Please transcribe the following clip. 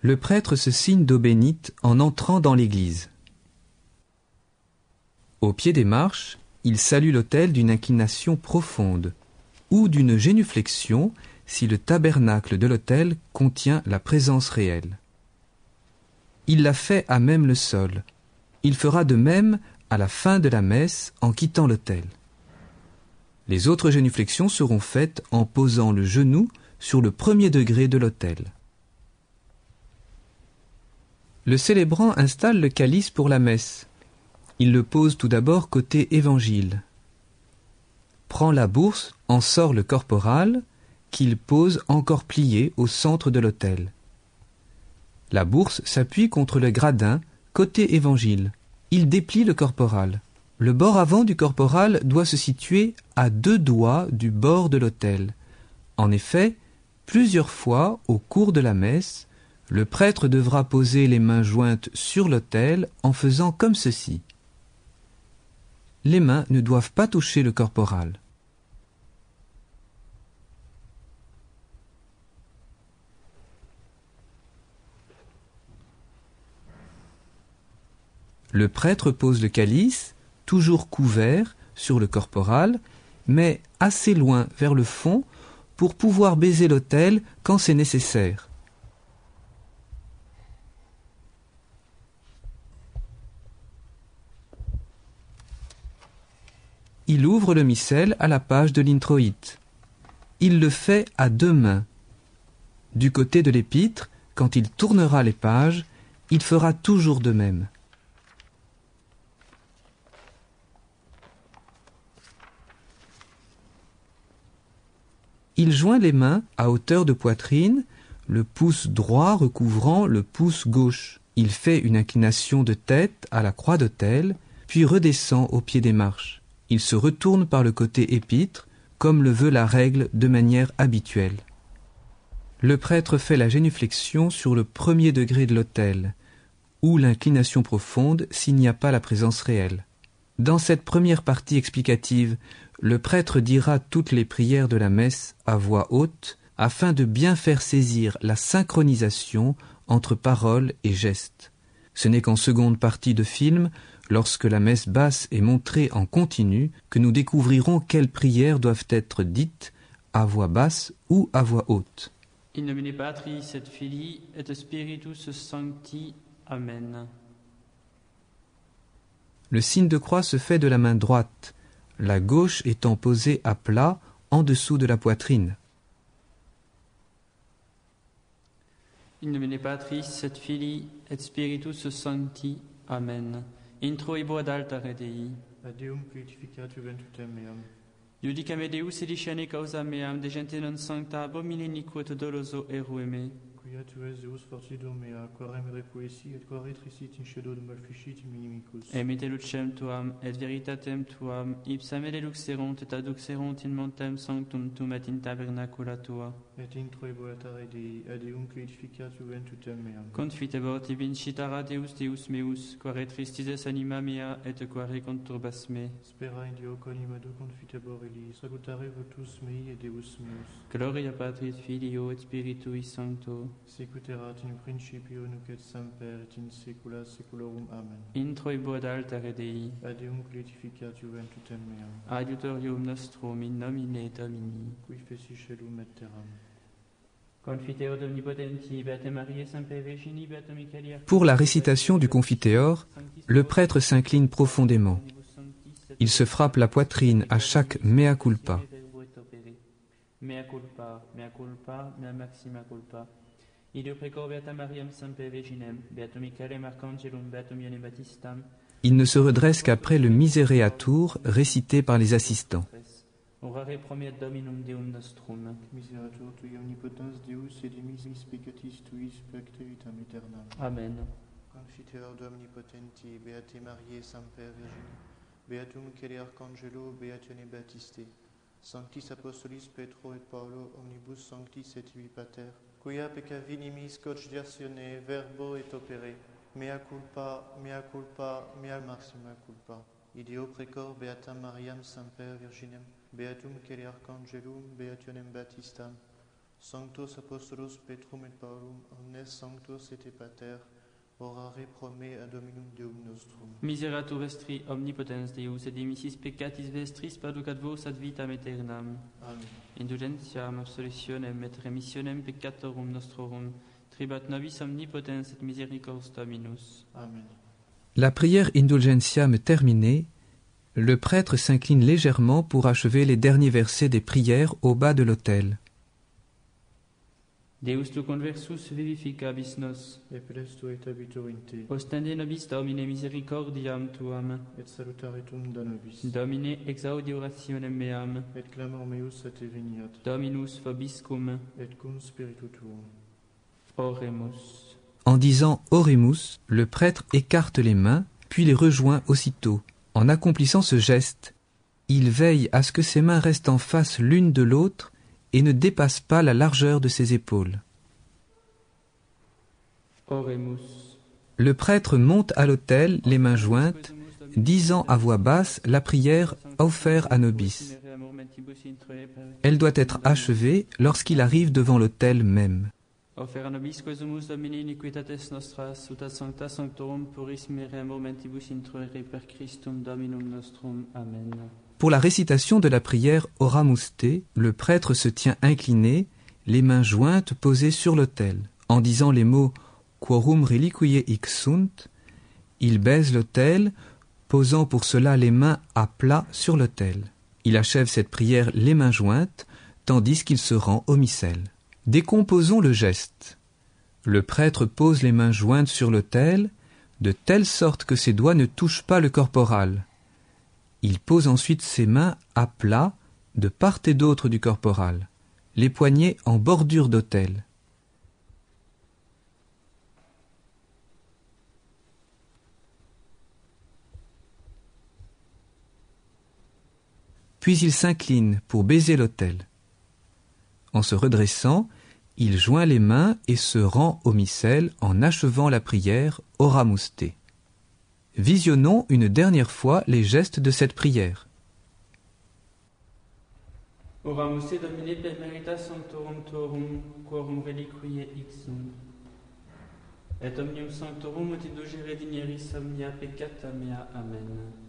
Le prêtre se signe d'eau bénite en entrant dans l'église. Au pied des marches, il salue l'autel d'une inclination profonde ou d'une génuflexion si le tabernacle de l'autel contient la présence réelle. Il l'a fait à même le sol. Il fera de même à la fin de la messe en quittant l'autel. Les autres génuflexions seront faites en posant le genou sur le premier degré de l'autel. Le célébrant installe le calice pour la messe. Il le pose tout d'abord côté évangile. Prend la bourse, en sort le corporal, qu'il pose encore plié au centre de l'autel. La bourse s'appuie contre le gradin, côté évangile. Il déplie le corporal. Le bord avant du corporal doit se situer à 2 doigts du bord de l'autel. En effet, plusieurs fois au cours de la messe, le prêtre devra poser les mains jointes sur l'autel en faisant comme ceci. Les mains ne doivent pas toucher le corporal. Le prêtre pose le calice, toujours couvert, sur le corporal, mais assez loin vers le fond pour pouvoir baiser l'autel quand c'est nécessaire. Il ouvre le missel à la page de l'introïte. Il le fait à 2 mains. Du côté de l'épître, quand il tournera les pages, il fera toujours de même. Il joint les mains à hauteur de poitrine, le pouce droit recouvrant le pouce gauche. Il fait une inclination de tête à la croix d'autel, puis redescend au pied des marches. Il se retourne par le côté épître, comme le veut la règle de manière habituelle. Le prêtre fait la génuflexion sur le premier degré de l'autel, ou l'inclination profonde s'il n'y a pas la présence réelle. Dans cette première partie explicative, le prêtre dira toutes les prières de la messe à voix haute afin de bien faire saisir la synchronisation entre paroles et gestes. Ce n'est qu'en seconde partie de film, lorsque la messe basse est montrée en continu, que nous découvrirons quelles prières doivent être dites à voix basse ou à voix haute. In nomine Patris et Filii et Spiritus Sancti. Amen. Le signe de croix se fait de la main droite, la gauche étant posée à plat en dessous de la poitrine. In nomine Patris et Filii et Spiritus Sancti. Amen. Introibo ad altare Dei. Ad Deum crucificatur ventutem meam. Iudicame Deus edicene causa meam, de gente non sancta abomine iniquo et doloso erue me. Quia tu es Deus fortidum mea, quarem requiesi et quare trisit in scedo de malficit inimicus. Emite lucem tuam et veritatem tuam, ipsa me deluxerunt et aduxerunt in montem sanctum tum et in tabernacula tua. Et introibo altare Dei, ad Deum crucificatur ventutem meam. Confitebor te vincitara Deus Deus meus, quare tristis es anima mea et quare conturbas me. Spera in Dio conimado confitebor elis, salutare votus mei et Deus meus. Gloria Patri et Filio et Spiritui Sancto. Sicut erat in principio nunc et semper et in saecula saeculorum. Amen. Introibo ad altare Dei. Ad Deum crucificatur ventutem meam. Adiutorium nostrum in nomine Domini. Qui feci celum et terram. Confiteor omnipotenti, Beate Mariae Semper Virgini, Beato Michaeli. Pour la récitation du Confiteor, le prêtre s'incline profondément. Il se frappe la poitrine à chaque mea culpa. Mea culpa, mea maxima culpa. Ideo precor Beata Mariam Semper Virginem, Beato Michaelem Archangelum, Beatum Ioannem Baptistam. Il ne se redresse qu'après le Misereatur récité par les assistants. Orare promiet Dominum Deum nostrum. Miseratur tui omnipotens Deus et dimisis peccatis tuis specte vitam aeternam. Amen. Confiteor omnipotenti, Beate Mariae Semper Virgine, Beatum Michaeli Arcangelo, Beatione Baptiste, Sanctis Apostolis Petro et Paulo, omnibus sanctis et ibi pater, quia peccavinimis cogitazione verbo et opere, mea culpa, mea maxima culpa. Ideo precor Beatam Mariam Semper Virginem, Beatum Michaeli Arcangelum, Beationem Baptistam, Sanctos apostolus Petrum et Paulum, omnes sanctos et pater, orare pro me ad Dominum Deum nostrum. Miseratur vestri omnipotens Deus, et dimissis peccatis vestris paducat vos ad vitam aeternam. Amen. Indulgentiam, absolutionem et remissionem peccatorum nostrorum, tribat nobis omnipotens et misericors Dominus. Amen. La prière Indulgentiam terminée, le prêtre s'incline légèrement pour achever les derniers versets des prières au bas de l'autel. Deus tu conversus vivificabis nos, Et presto et habitur in te, ostende nobis Domine misericordiam tuam, et salutaretum da nobis, Domine exaudi orationem meam, et clamor meus a te veniat, Dominus vobiscum, et cum spiritu tuum. oremus. En disant Oremus, le prêtre écarte les mains, puis les rejoint aussitôt. En accomplissant ce geste, il veille à ce que ses mains restent en face l'une de l'autre et ne dépassent pas la largeur de ses épaules. Oremus. Le prêtre monte à l'autel, les mains jointes, disant à voix basse la prière offert à nobis. Elle doit être achevée lorsqu'il arrive devant l'autel même. Offer nobis quesumus Domini iniquitates nostras, ut ad sancta sanctorum puris mere momentibus introere per Christum Dominum nostrum. Amen. Pour la récitation de la prière Oramus Te, le prêtre se tient incliné, les mains jointes posées sur l'autel. En disant les mots Quorum reliquiae hic sunt, il baise l'autel, posant pour cela les mains à plat sur l'autel. Il achève cette prière les mains jointes, tandis qu'il se rend au missel. Décomposons le geste. Le prêtre pose les mains jointes sur l'autel, de telle sorte que ses doigts ne touchent pas le corporal. Il pose ensuite ses mains à plat, de part et d'autre du corporal, les poignets en bordure d'autel. Puis il s'incline pour baiser l'autel. En se redressant, il joint les mains et se rend au missel en achevant la prière Oramus Te. Visionnons une dernière fois les gestes de cette prière. Oramus Te Domine per meritas sanctorum tuorum, quorum reliquiae hic sunt. Et omnium sanctorum ut indulgere dinieris omnia peccata mea. Amen.